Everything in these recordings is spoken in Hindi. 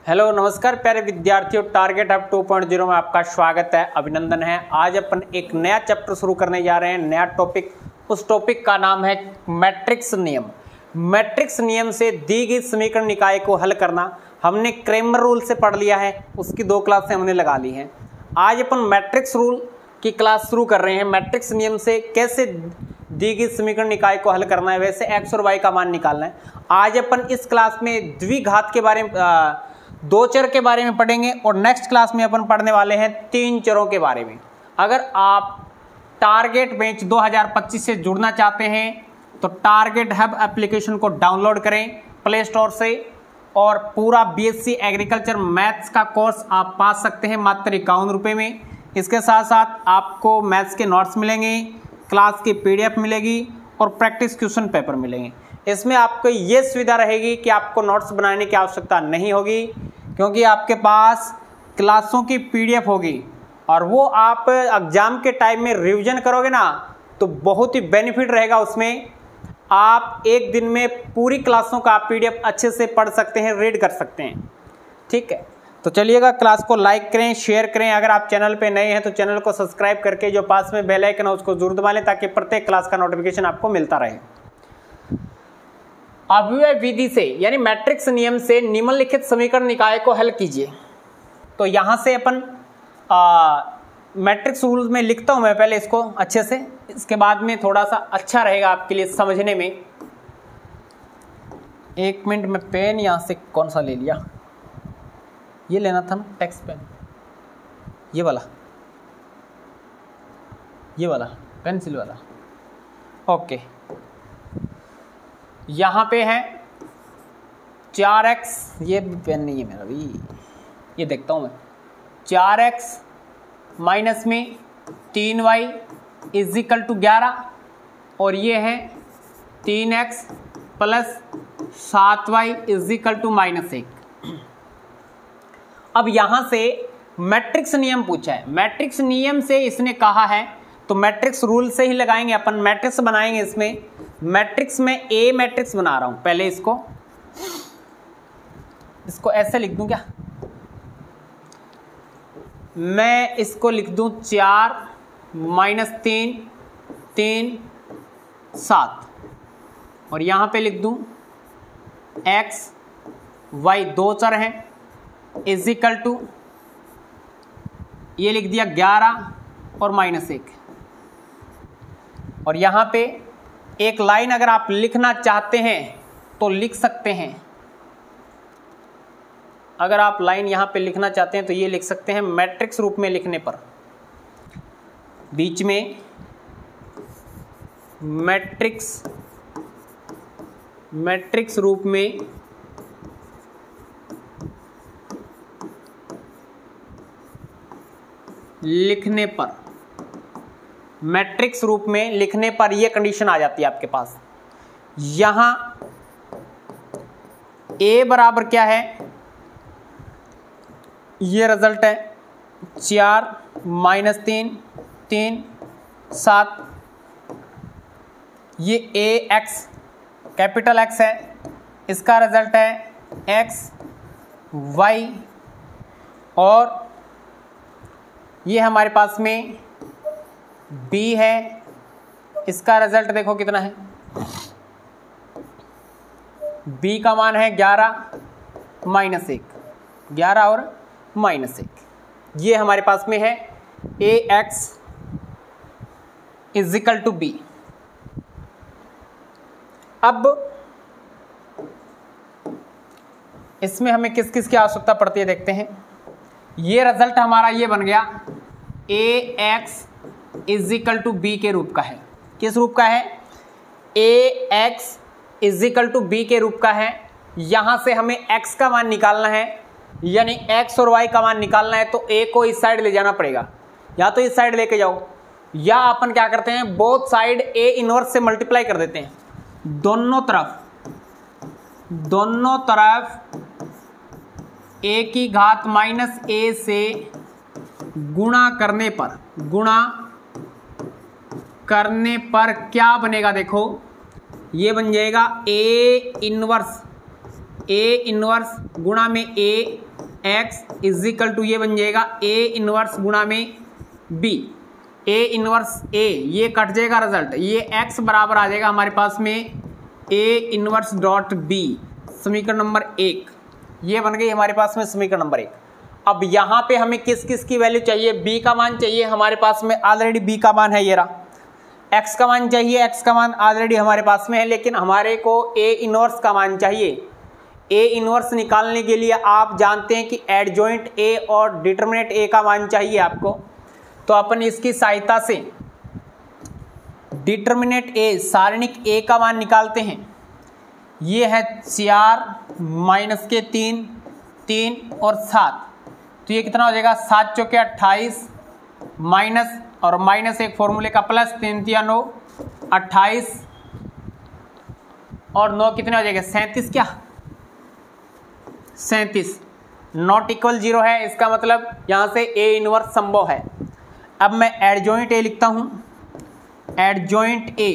हेलो नमस्कार प्यारे विद्यार्थियों, टारगेट हब 2.0 में आपका स्वागत है, अभिनंदन है। आज अपन एक नया चैप्टर शुरू करने जा रहे हैं, नया टॉपिक। उस टॉपिक का नाम है मैट्रिक्स नियम। मैट्रिक्स नियम से दी गई समीकरण निकाय को हल करना। हमने क्रेमर रूल से पढ़ लिया है, उसकी 2 क्लासें हमने लगा ली हैं। आज अपन मैट्रिक्स रूल की क्लास शुरू कर रहे हैं। मैट्रिक्स नियम से कैसे दी गई समीकरण निकाय को हल करना है, वैसे एक्स और वाई का मान निकालना है। आज अपन इस क्लास में द्विघात के बारे में, 2 चर के बारे में पढ़ेंगे और नेक्स्ट क्लास में अपन पढ़ने वाले हैं 3 चरों के बारे में। अगर आप टारगेट बेंच 2025 से जुड़ना चाहते हैं तो टारगेट हब एप्लीकेशन को डाउनलोड करें प्ले स्टोर से और पूरा बीएससी एग्रीकल्चर मैथ्स का कोर्स आप पा सकते हैं मात्र 51 रुपये में। इसके साथ साथ आपको मैथ्स के नोट्स मिलेंगे, क्लास की पीडीएफ मिलेगी और प्रैक्टिस क्वेश्चन पेपर मिलेंगे। इसमें आपको ये सुविधा रहेगी कि आपको नोट्स बनाने की आवश्यकता नहीं होगी, क्योंकि आपके पास क्लासों की पीडीएफ होगी और वो आप एग्जाम के टाइम में रिवीजन करोगे ना, तो बहुत ही बेनिफिट रहेगा। उसमें आप एक दिन में पूरी क्लासों का पीडीएफ अच्छे से पढ़ सकते हैं, रीड कर सकते हैं। ठीक है, तो चलिएगा, क्लास को लाइक करें, शेयर करें। अगर आप चैनल पे नए हैं तो चैनल को सब्सक्राइब करके जो पास में बेल आइकन है उसको जरूर दबा लें, ताकि प्रत्येक क्लास का नोटिफिकेशन आपको मिलता रहे। अव्यय विधि से यानी मैट्रिक्स नियम से निम्नलिखित समीकरण निकाय को हल कीजिए। तो यहाँ से अपन मैट्रिक्स रूल में लिखता हूँ मैं पहले इसको अच्छे से, इसके बाद में थोड़ा सा अच्छा रहेगा आपके लिए समझने में। 1 मिनट में पेन यहाँ से कौन सा ले लिया, ये लेना था ना, टेक्स्ट पेन, ये वाला पेंसिल वाला। ओके, यहाँ पे है 4x, ये पेन नहीं है मेरा भी, ये देखता हूँ मैं। 4x माइनस में 3y इज इक्वल टू 11 और ये है 3x plus 7y is equal to -1। अब यहाँ से मैट्रिक्स नियम पूछा है। मैट्रिक्स नियम से इसने कहा है तो मैट्रिक्स रूल से ही लगाएंगे अपन, मैट्रिक्स बनाएंगे। इसमें मैट्रिक्स में ए मैट्रिक्स बना रहा हूं, पहले इसको ऐसे लिख दूं क्या, मैं इसको लिख दूं 4 -3 3 7 और यहां पे लिख दूं x y 2 चर हैं इज इक्वल टू, ये लिख दिया 11 और -1। और यहां पे एक लाइन अगर आप लिखना चाहते हैं तो लिख सकते हैं। अगर आप लाइन यहां पे लिखना चाहते हैं तो ये लिख सकते हैं। मैट्रिक्स रूप में लिखने पर बीच में मैट्रिक्स रूप में लिखने पर, मैट्रिक्स रूप में लिखने पर यह कंडीशन आ जाती है आपके पास। यहां a बराबर क्या है, ये रिजल्ट है 4 -3 3 7। ये ax कैपिटल X है, इसका रिजल्ट है x y और ये हमारे पास में b है, इसका रिजल्ट देखो कितना है, b का मान है 11 -1, 11 और -1। ये हमारे पास में है ax is equal to b। अब इसमें हमें किस किस की आवश्यकता पड़ती है देखते हैं। ये रिजल्ट हमारा ये बन गया ax is equal to B के रूप का है। किस रूप का है, ax is equal to B के रूप का है। यहां से हमें x का मान निकालना है, यानी x और y का मान निकालना है, तो a को इस साइड ले जाना पड़ेगा, या तो इस साइड लेके जाओ, या अपन क्या करते हैं, बोथ साइड a इनवर्स से मल्टीप्लाई कर देते हैं। दोनों तरफ a की घात -a से गुणा करने पर क्या बनेगा, देखो ये बन जाएगा a इनवर्स गुणा में a x is equal to ये बन जाएगा a इनवर्स गुणा में b, a इनवर्स a, ये कट जाएगा रिजल्ट, ये x बराबर आ जाएगा हमारे पास में a इनवर्स डॉट b, समीकरण नंबर 1। ये बन गई हमारे पास में समीकरण नंबर 1। अब यहाँ पे हमें किस किस की वैल्यू चाहिए, b का मान चाहिए, हमारे पास में ऑलरेडी b का मान है ये रहा, x का मान चाहिए, x का मान ऑलरेडी हमारे पास में है, लेकिन हमारे को a इनवर्स का मान चाहिए। a इनवर्स निकालने के लिए आप जानते हैं कि एडजॉइंट a और डिटरमिनेंट a का मान चाहिए आपको, तो अपन इसकी सहायता से डिटरमिनेंट a, सारणिक a का मान निकालते हैं। ये है 4 माइनस के 3, 3 और 7, तो ये कितना हो जाएगा 7 चौके 28 माइनस और माइनस एक फॉर्मूले का प्लस, 3 3 9 28 और 9 कितने हो जाएगा 37, क्या 37, नॉट इक्वल 0 है, इसका मतलब यहाँ से a इनवर्स संभव है। अब मैं एडजॉइंट a लिखता हूँ, एडजॉइंट a,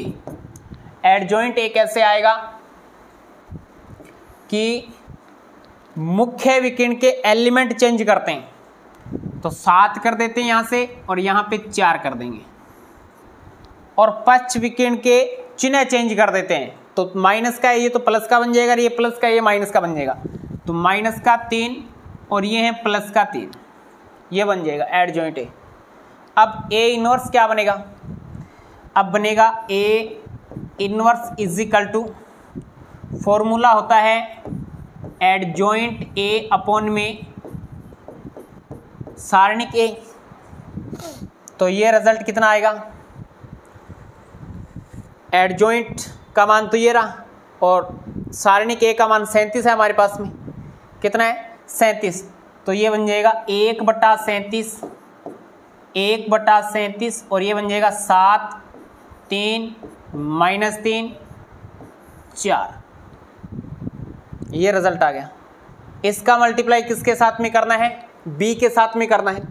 एडजॉइंट a कैसे आएगा कि मुख्य विकर्ण के एलिमेंट चेंज करते हैं, तो 7 कर देते हैं यहाँ से और यहाँ पे 4 कर देंगे, और पक्ष विकर्ण के चिन्ह चेंज कर देते हैं, तो माइनस का है ये तो प्लस का बन जाएगा, ये प्लस का ये माइनस का बन जाएगा, तो माइनस का 3 और ये है प्लस का 3, ये बन जाएगा एडजॉइंट ए। अब ए इनवर्स क्या बनेगा, अब बनेगा A inverse is equal to, formula होता है एडजॉइंट ए अपॉन में सारणिक ए, तो ये रिजल्ट कितना आएगा, एडजॉइंट का मान तो ये रहा और सारणिक ए का मान 37 है हमारे पास में, कितना है 37, तो ये बन जाएगा 1/37, 1/37 और ये बन जाएगा 7 3 माइनस 3 4, ये रिजल्ट आ गया। इसका मल्टीप्लाई किसके साथ में करना है, b के साथ में करना है,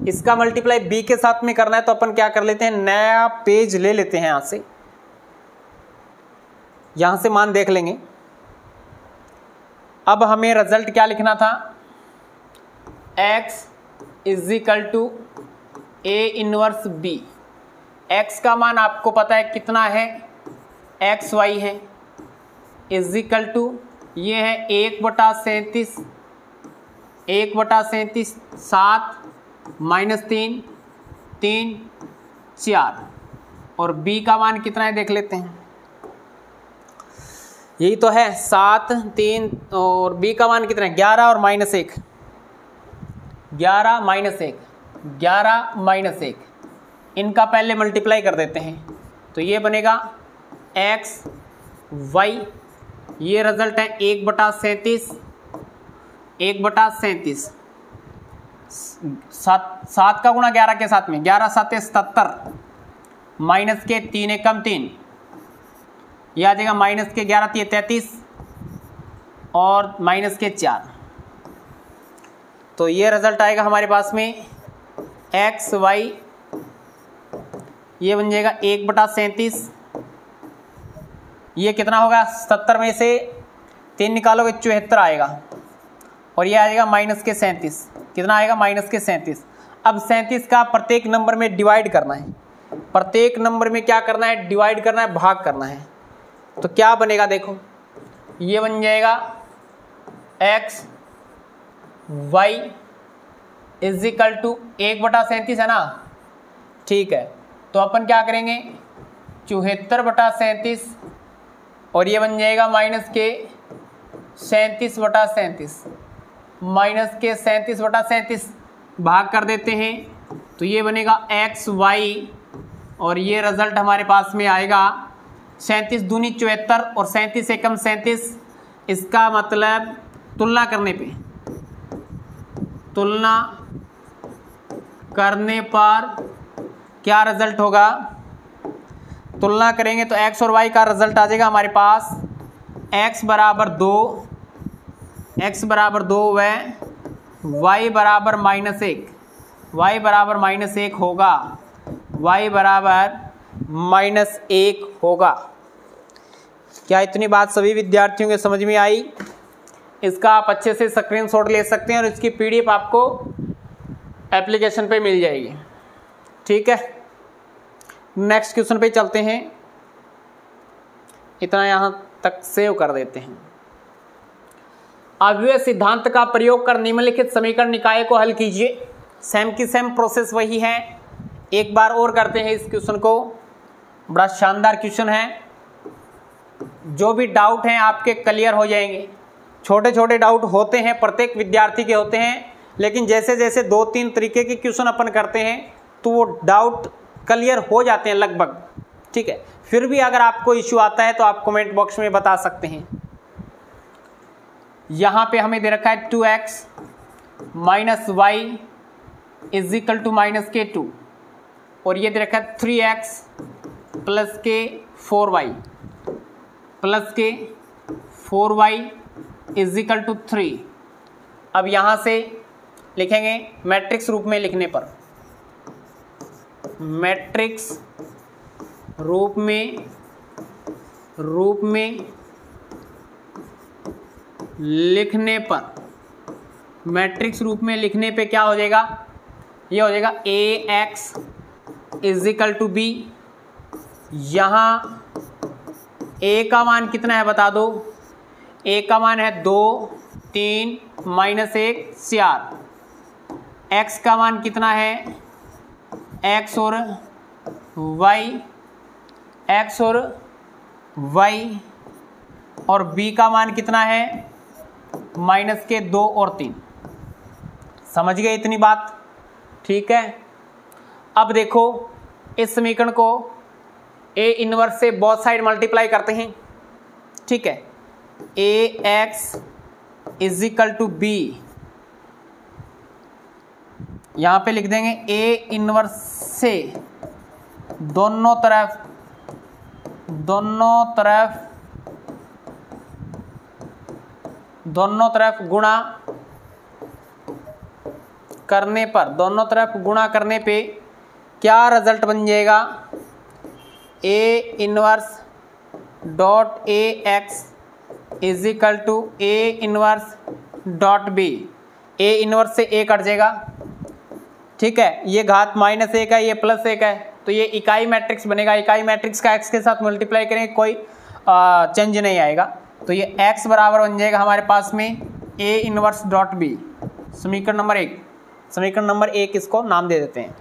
इसका मल्टीप्लाई b के साथ में करना है, तो अपन क्या कर लेते हैं, नया पेज ले लेते हैं, यहां से मान देख लेंगे। अब हमें रिजल्ट क्या लिखना था, x is equal to a inverse b, x का मान आपको पता है कितना है, एक्स वाई है, इज इक्वल टू ये है 1/37, 1/37 7 माइनस 3 3 4, और b का मान कितना है देख लेते हैं, यही तो है 7 3, और b का मान कितना है 11 और माइनस 1, 11 माइनस 1, 11 माइनस 1, इनका पहले मल्टीप्लाई कर देते हैं, तो ये बनेगा x y, ये रिजल्ट है 1/37, 1/37, 7 का गुणा 11 के साथ में, 11 7 77, माइनस के 3 एकम 3, ये आ जाएगा माइनस के 11 3 33 और माइनस के 4, तो ये रिजल्ट आएगा हमारे पास में एक्स वाई, ये बन जाएगा 1/37, ये कितना होगा 77 में से 3 निकालोगे 74 आएगा, और ये आएगा माइनस के 37, कितना आएगा माइनस के 37। अब 37 का प्रत्येक नंबर में डिवाइड करना है, प्रत्येक नंबर में क्या करना है, डिवाइड करना है, भाग करना है, तो क्या बनेगा देखो, ये बन जाएगा x y is equal to 1/37 है ना, ठीक है, तो अपन क्या करेंगे 74/37, और ये बन जाएगा माइनस के 37/37, माइनस के 37/37 भाग कर देते हैं, तो ये बनेगा एक्स वाई, और ये रिजल्ट हमारे पास में आएगा 37 दूनी 74 और 37 एकम 37, इसका मतलब तुलना करने पे, तुलना करने पर क्या रिजल्ट होगा, तुलना करेंगे तो x और y का रिजल्ट आ जाएगा हमारे पास x बराबर 2, x बराबर 2 व y बराबर -1, y बराबर -1 होगा, y बराबर -1 होगा। क्या इतनी बात सभी विद्यार्थियों के समझ में आई? इसका आप अच्छे से स्क्रीनशॉट ले सकते हैं और इसकी PDF आपको एप्लीकेशन पे मिल जाएगी। ठीक है, नेक्स्ट क्वेश्चन पे चलते हैं। इतना यहाँ तक सेव कर देते हैं। अव्यय सिद्धांत का प्रयोग कर निम्नलिखित समीकरण निकाय को हल कीजिए। सेम की सेम प्रोसेस वही है, एक बार और करते हैं इस क्वेश्चन को। बड़ा शानदार क्वेश्चन है, जो भी डाउट हैं आपके क्लियर हो जाएंगे। छोटे छोटे डाउट होते हैं, प्रत्येक विद्यार्थी के होते हैं, लेकिन जैसे जैसे 2-3 तरीके के क्वेश्चन अपन करते हैं तो वो डाउट क्लियर हो जाते हैं लगभग। ठीक है, फिर भी अगर आपको इश्यू आता है तो आप कमेंट बॉक्स में बता सकते हैं। यहाँ पे हमें दे रखा है 2x - y = -k2 और ये दे रखा है 3x + k 4y + k 4y = 3। अब यहाँ से लिखेंगे मैट्रिक्स रूप में लिखने पर, मैट्रिक्स रूप में लिखने पर, मैट्रिक्स रूप में लिखने पे क्या हो जाएगा, ये हो जाएगा ax = b। यहाँ a का मान कितना है बता दो, a का मान है 2 3 -1 4। x का मान कितना है, x और y और b का मान कितना है -2 और 3। समझ गए इतनी बात? ठीक है, अब देखो इस समीकरण को a इनवर्स से बोथ साइड मल्टीप्लाई करते हैं। ठीक है, ax = b, यहाँ पे लिख देंगे a इनवर्स से दोनों तरफ गुणा करने पे क्या रिजल्ट बन जाएगा, a inverse dot ax = a inverse dot b। a inverse से a कट जाएगा। ठीक है, ये घात -1 है, ये +1 है, तो ये इकाई मैट्रिक्स बनेगा। इकाई मैट्रिक्स का x के साथ मल्टीप्लाई करेंगे, कोई चेंज नहीं आएगा, तो ये x बराबर बन जाएगा हमारे पास में a इनवर्स डॉट b। समीकरण नंबर 1 इसको नाम दे देते हैं।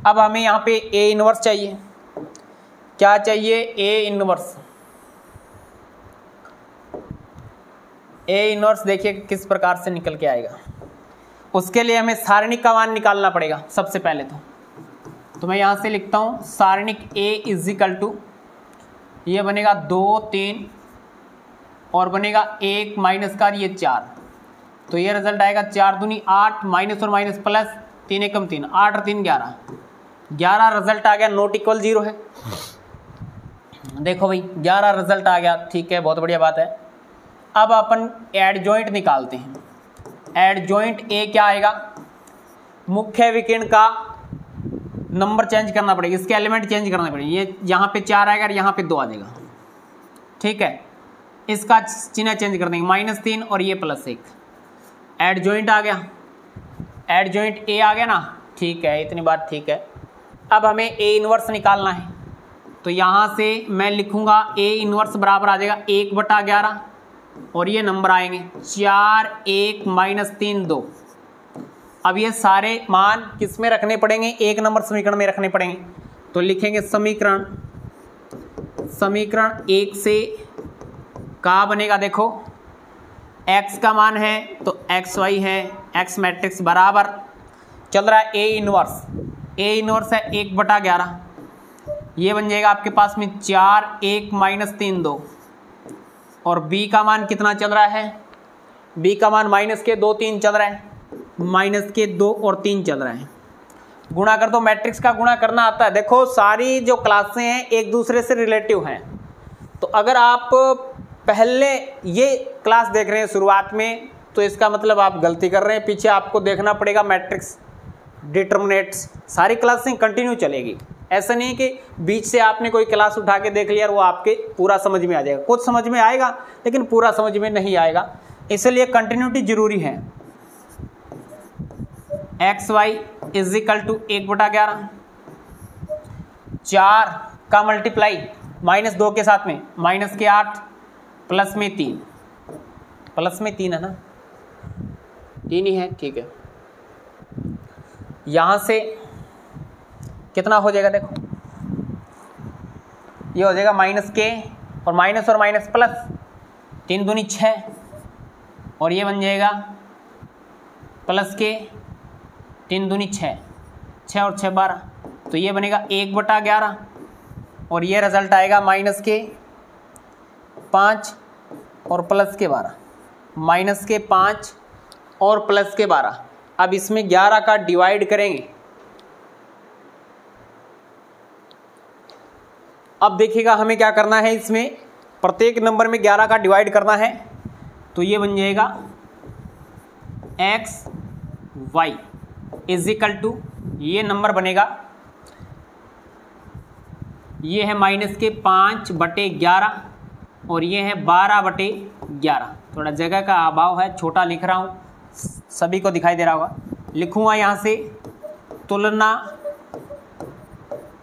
अब हमें यहाँ पे a इनवर्स चाहिए। क्या चाहिए, a इनवर्स देखिए किस प्रकार से निकल के आएगा। उसके लिए हमें सारणिक का मान निकालना पड़ेगा सबसे पहले तो मैं यहाँ से लिखता हूँ सारणिक a = ये बनेगा 2 3 और बनेगा 1 माइनस का ये 4, तो ये रिजल्ट आएगा 4 दूनी 8 माइनस और माइनस प्लस 3 एकम 3 8 और 3 11 रिजल्ट आ गया, नॉट इक्वल 0 है। देखो भाई 11 रिजल्ट आ गया। ठीक है, बहुत बढ़िया बात है। अब अपन एडजॉइंट निकालते हैं। एडजॉइंट ए क्या आएगा, मुख्य विकर्ण का नंबर चेंज करना पड़ेगा, इसके एलिमेंट चेंज करना पड़ेगा। ये यहाँ पे 4 आएगा और यहाँ पे 2 आ जाएगा। ठीक है, इसका चिन्ह चेंज कर देंगे -3 और ये +1। एडजॉइंट आ गया, एडजॉइंट ए आ गया ना। ठीक है, इतनी बात ठीक है। अब हमें ए इनवर्स निकालना है, तो यहाँ से मैं लिखूँगा ए इनवर्स बराबर आ जाएगा 1/11 और ये नंबर आएंगे 4 1 -3 2। अब ये सारे मान किस में रखने पड़ेंगे, 1 नंबर समीकरण में रखने पड़ेंगे। तो लिखेंगे समीकरण 1 से क्या बनेगा, देखो x का मान है तो xy है, x मैट्रिक्स बराबर चल रहा है a इनवर्स है 1/11, ये बन जाएगा आपके पास में 4 1 -3 2 और b का मान कितना चल रहा है, b का मान -2 3 चल रहा है, -2 और 3 चल रहा है। गुणा कर दो, मैट्रिक्स का गुणा करना आता है। देखो सारी जो क्लासें हैं एक दूसरे से रिलेटिव हैं, तो अगर आप पहले ये क्लास देख रहे हैं शुरुआत में तो इसका मतलब आप गलती कर रहे हैं, पीछे आपको देखना पड़ेगा मैट्रिक्स डिटर्मिनेंट्स। सारी क्लासें कंटिन्यू चलेगी, ऐसा नहीं कि बीच से आपने कोई क्लास उठा के देख लिया और वो आपके पूरा समझ में आ जाएगा। कुछ समझ में आएगा लेकिन पूरा समझ में नहीं आएगा, इसलिए कंटिन्यूटी जरूरी है। X y is equal to 1/11, 4 का मल्टीप्लाई -2 के साथ में -8 प्लस में 3, प्लस में 3 है ना, 3 ही है, ठीक है। यहां से कितना हो जाएगा, देखो ये हो जाएगा -k और माइनस प्लस 3 दूनी 6 और ये बन जाएगा प्लस के 3 दूनी 6, 6 और 6 12, तो ये बनेगा 1/11 और ये रिजल्ट आएगा -k 5 और प्लस के 12, -k 5 और प्लस के 12। अब इसमें 11 का डिवाइड करेंगे। अब देखिएगा हमें क्या करना है, इसमें प्रत्येक नंबर में 11 का डिवाइड करना है, तो ये बन जाएगा x y is equal to, ये नंबर बनेगा, ये है -k 5/11 और ये है 12/11। थोड़ा जगह का अभाव है, छोटा लिख रहा हूँ, सभी को दिखाई दे रहा होगा। लिखूँगा यहाँ से, तुलना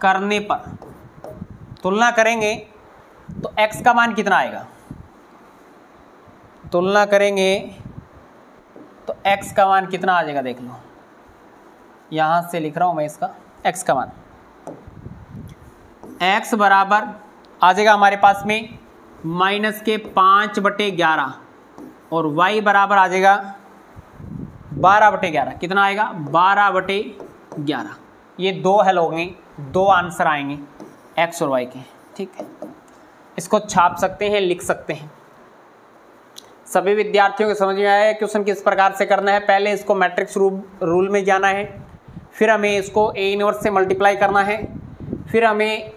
करने पर, तुलना करेंगे तो x का मान कितना आएगा, तुलना करेंगे तो x का मान कितना आ जाएगा, देख लो, यहाँ से लिख रहा हूँ मैं इसका x का मान। x बराबर आ जाएगा हमारे पास में -k 5/11 और y बराबर आ जाएगा 12/11। कितना आएगा, 12/11। ये 2 हल होंगे, 2 आंसर आएंगे x और y के, ठीक है। इसको छाप सकते हैं, लिख सकते हैं। सभी विद्यार्थियों को समझ में आया है क्वेश्चन किस प्रकार से करना है। पहले इसको मैट्रिक्स रूल में जाना है, फिर हमें इसको ए इनवर्स से मल्टीप्लाई करना है, फिर हमें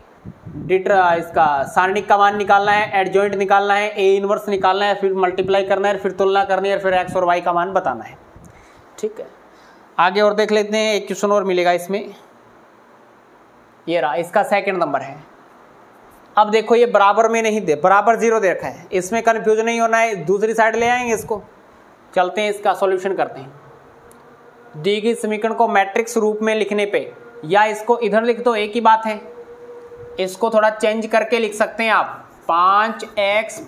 इसका सारणिक का मान निकालना है, एडजॉइंट निकालना है, ए इनवर्स निकालना है, फिर मल्टीप्लाई करना है, फिर तुलना करनी है, फिर एक्स और वाई का मान बताना है, ठीक है। आगे और देख लेते हैं, एक क्वेश्चन और मिलेगा इसमें, ये रहा, इसका सेकंड नंबर है। अब देखो ये बराबर में नहीं दे, बराबर 0 दे रखा है, इसमें कंफ्यूज नहीं होना है, दूसरी साइड ले आएंगे इसको। चलते हैं, इसका सॉल्यूशन करते हैं। दी गई समीकरण को मैट्रिक्स रूप में लिखने पे, या इसको इधर लिख दो, एक ही बात है, इसको थोड़ा चेंज करके लिख सकते हैं आप। 5x +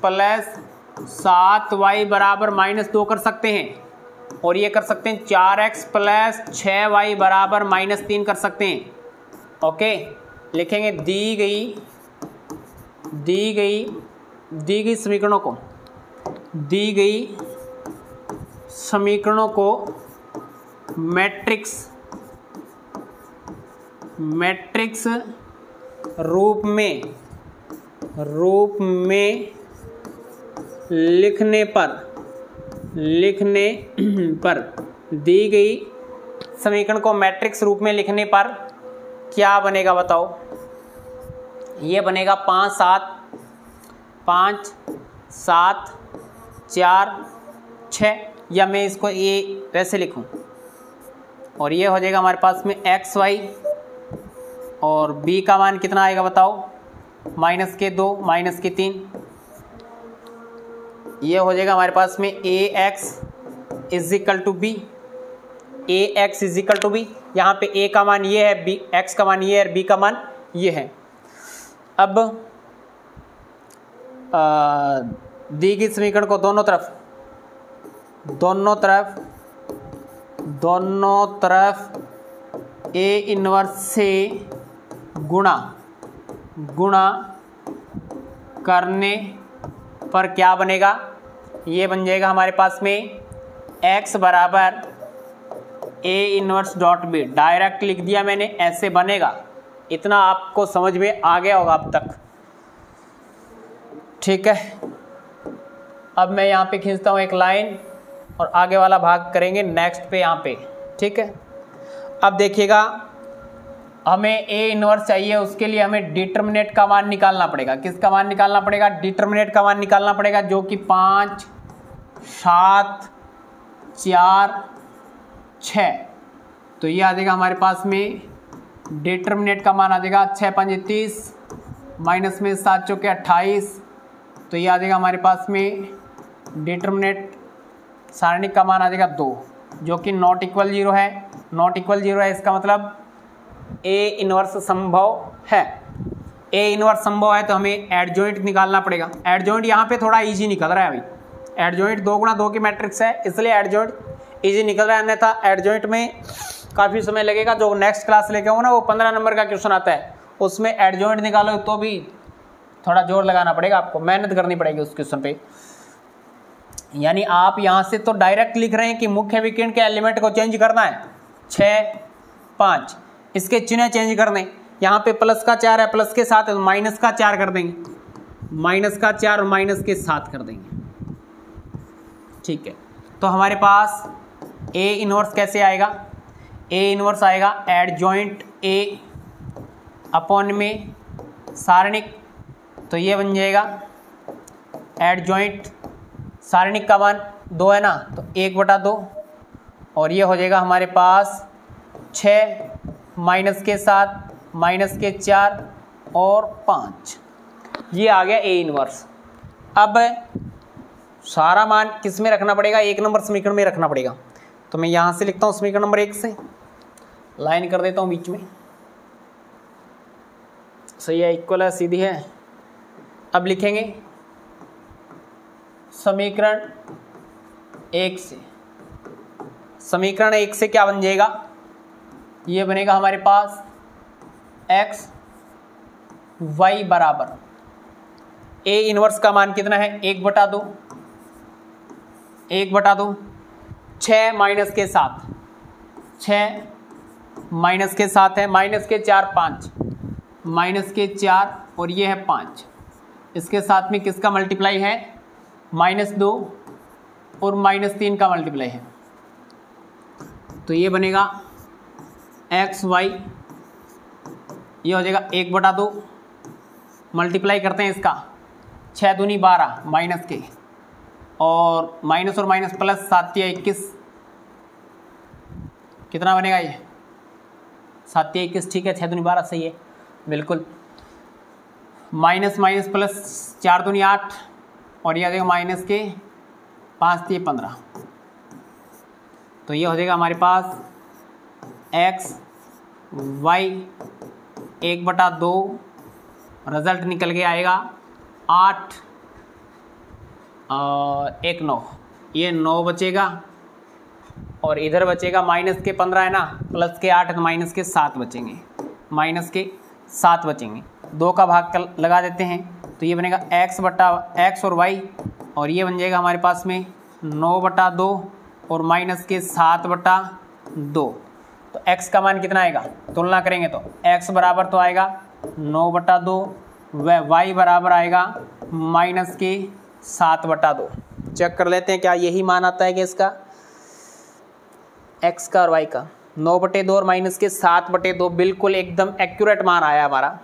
7y बराबर -2 कर सकते हैं, और ये कर सकते हैं 4x + 6y बराबर -3 कर सकते हैं। ओके, लिखेंगे दी गई समीकरणों को मैट्रिक्स रूप में लिखने पर दी गई समीकरण को मैट्रिक्स रूप में लिखने पर क्या बनेगा, बताओ। ये बनेगा 5 7 4 6, या मैं इसको ये वैसे लिखूं, और ये हो जाएगा हमारे पास में एक्स वाई, और b का मान कितना आएगा बताओ, -k 2 -k 3। ये हो जाएगा हमारे पास में ax = b, ax = b। यहाँ पे a का मान ये है, b x का मान ये है, और b का मान ये है। अब दी गई समीकरण को दोनों तरफ a इनवर्स से गुणा करने पर क्या बनेगा, ये बन जाएगा हमारे पास में x बराबर a inverse dot b। Direct लिख दिया मैंने, ऐसे बनेगा। इतना आपको समझ में आ गया होगा अब तक, ठीक है। अब मैं यहाँ पे खींचता हूँ एक लाइन, और आगे वाला भाग करेंगे नेक्स्ट पे, यहाँ पे, ठीक है। अब देखिएगा, हमें a इनवर्स चाहिए, उसके लिए हमें डिटर्मिनेंट का मान निकालना पड़ेगा। किसका मान निकालना पड़ेगा, डिटर्मिनेंट का मान निकालना पड़ेगा, जो कि 5 7 4 6। तो ये आ जाएगा हमारे पास में, डिटर्मिनेंट का मान आ जाएगा 6 5 30, माइनस में 7 चौके 28। तो ये आ जाएगा हमारे पास में डिटर्मिनेंट सारणिक का मान आ जाएगा 2, जो कि नॉट इक्वल 0 है। नॉट इक्वल 0 है, इसका मतलब ए इनवर्स संभव है। ए इनवर्स संभव है तो हमें एडजॉइंट निकालना पड़ेगा। एडजॉइंट यहाँ पे थोड़ा इजी निकल रहा है अभी। एडजॉइंट 2 गुणा 2 की मैट्रिक्स है, इसलिए एडजॉइंट इजी निकल रहा है, अन्यथा एडजॉइंट में काफ़ी समय लगेगा। जो नेक्स्ट क्लास लेके आऊँ ना, वो 15 नंबर का क्वेश्चन आता है, उसमें एडजॉइंट निकालो तो भी थोड़ा जोर लगाना पड़ेगा, आपको मेहनत करनी पड़ेगी उस क्वेश्चन पे। यानी आप यहाँ से तो डायरेक्ट लिख रहे हैं कि मुख्य विकर्ण के एलिमेंट को चेंज करना है 6, 5, इसके चिन्ह चेंज करने। यहाँ पे प्लस का 4 है, प्लस के साथ माइनस का 4 कर देंगे, माइनस का 4 और माइनस के 7 कर देंगे। ठीक है, तो हमारे पास ए इनवर्स कैसे आएगा? ए इनवर्स आएगा एडजॉइंट ए अपॉन में सारणिक, तो ये बन जाएगा एडजॉइंट, सारणिक का मान 2 है ना, तो 1/2, और ये हो जाएगा हमारे पास 6 माइनस के 7 माइनस के 4 और 5। ये आ गया ए इनवर्स। अब सारा मान किस में रखना पड़ेगा? 1 नंबर समीकरण में रखना पड़ेगा। तो मैं यहाँ से लिखता हूँ समीकरण नंबर 1 से, लाइन कर देता हूँ बीच में, सही है, इक्वल है, सीधी है। अब लिखेंगे समीकरण 1 से, समीकरण 1 से क्या बन जाएगा? ये बनेगा हमारे पास x y बराबर ए इनवर्स का मान कितना है? 1/2, 1/2, 6 माइनस के 7, 6 माइनस के 7 है, माइनस के 4 5, माइनस के 4 और ये है 5, इसके साथ में किसका मल्टीप्लाई है? -2 और -3 का मल्टीप्लाई है, तो ये बनेगा x y, ये हो जाएगा 1/2, मल्टीप्लाई करते हैं इसका, 6 दूनी 12 माइनस के, और माइनस और माइनस प्लस 7 या 21, कितना बनेगा ये? 7 या 21, ठीक है, 6 दूनी 12 सही है बिल्कुल। माइनस माइनस प्लस 4 दूनी 8, और ये आ जाएगा माइनस के 5 या 15, तो ये हो जाएगा हमारे पास x y 1/2, रिजल्ट निकल के आएगा 8 और 1 9, ये 9 बचेगा, और इधर बचेगा माइनस के 15 है ना, प्लस के 8 है तो माइनस के 7 बचेंगे, माइनस के 7 बचेंगे। 2 का भाग लगा देते हैं, तो ये बनेगा x और y, और ये बन जाएगा हमारे पास में 9/2 और माइनस के 7/2। तो x का मान कितना आएगा? तुलना करेंगे तो x बराबर तो आएगा 9/2 व y बराबर आएगा माइनस के 7/2। चेक कर लेते हैं क्या यही मान आता है कि इसका x का और y का? 9/2 और माइनस के 7/2, बिल्कुल एकदम एक्यूरेट मान आया हमारा,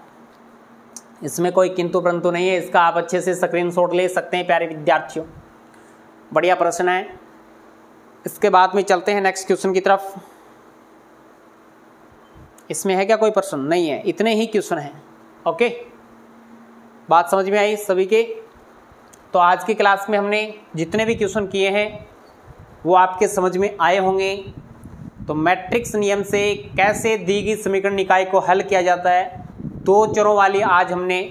इसमें कोई किंतु परंतु नहीं है। इसका आप अच्छे से स्क्रीनशॉट ले सकते हैं प्यारे विद्यार्थियों, बढ़िया प्रश्न है। इसके बाद में चलते हैं नेक्स्ट क्वेश्चन की तरफ। इसमें है क्या कोई प्रश्न? नहीं है, इतने ही क्वेश्चन हैं। ओके, बात समझ में आई सभी के? तो आज की क्लास में हमने जितने भी क्वेश्चन किए हैं वो आपके समझ में आए होंगे। तो मैट्रिक्स नियम से कैसे दी गई समीकरण निकाय को हल किया जाता है, 2 चरों वाली आज हमने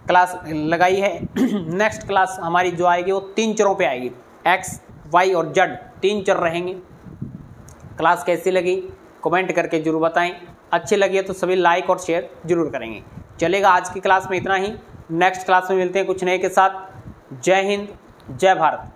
क्लास लगाई है। नेक्स्ट क्लास हमारी जो आएगी वो 3 चरों पे आएगी, x, y और z 3 चर रहेंगे। क्लास कैसी लगी कमेंट करके जरूर बताएं, अच्छी लगी है तो सभी लाइक और शेयर जरूर करेंगे। चलेगा, आज की क्लास में इतना ही, नेक्स्ट क्लास में मिलते हैं कुछ नए के साथ। जय हिंद, जय भारत।